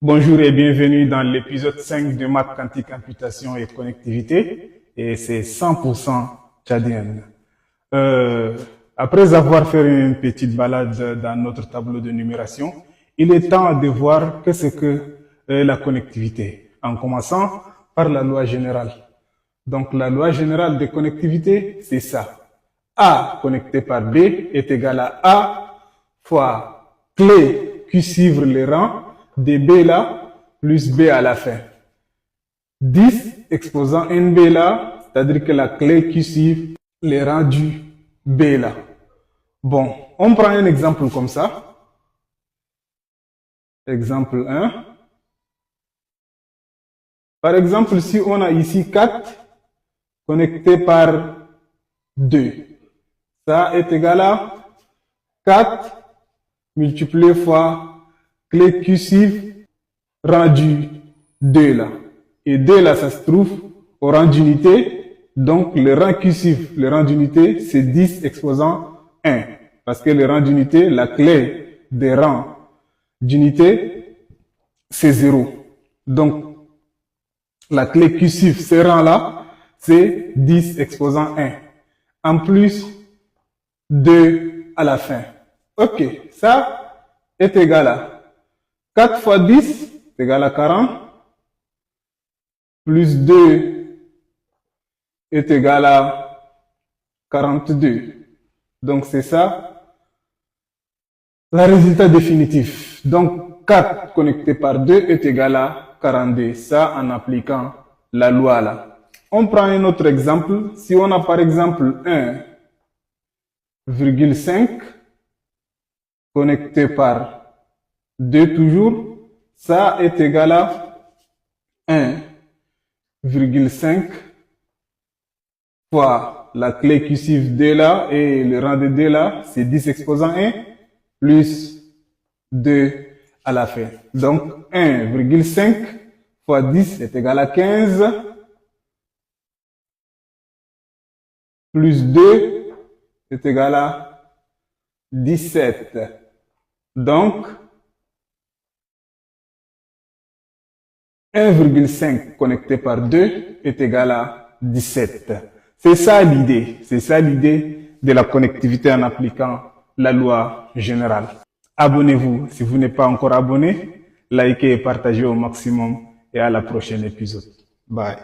Bonjour et bienvenue dans l'épisode 5 de Maths quantique, imputation et connectivité. Et c'est 100% tchadien. Après avoir fait une petite balade dans notre tableau de numération, il est temps de voir qu'est-ce que la connectivité. En commençant par la loi générale. Donc la loi générale de connectivité, c'est ça. A connecté par B est égal à A fois clé qui suivre les rangs de B là, plus B à la fin. 10 exposant NB là, c'est-à-dire que la clé qui suit les rangs du B là. Bon, on prend un exemple comme ça. Exemple 1. Par exemple, si on a ici 4 connecté par 2, ça est égal à 4 multiplié fois clé cursive rendu 2 là. Et 2 là, ça se trouve au rang d'unité. Donc, le rang cursif, le rang d'unité, c'est 10 exposant 1. Parce que le rang d'unité, la clé des rangs d'unité, c'est 0. Donc, la clé cursive, ce rang-là, c'est 10 exposant 1. En plus, 2 à la fin. Ok, ça est égal à 4 fois 10 est égal à 40, plus 2 est égal à 42. Donc c'est ça, le résultat définitif. Donc 4 connecté par 2 est égal à 42. Ça en appliquant la loi là. On prend un autre exemple. Si on a par exemple 1,5 connecté par 2 toujours, ça est égal à 1,5 fois la clé cursive 2 là et le rang de 2 là, c'est 10 exposant 1 plus 2 à la fin. Donc 1,5 fois 10 est égal à 15 plus 2 est égal à 17. Donc 1,5 connecté par 2 est égal à 17. C'est ça l'idée. C'est ça l'idée de la connectivité en appliquant la loi générale. Abonnez-vous si vous n'êtes pas encore abonné. Likez et partagez au maximum. Et à la prochaine épisode. Bye.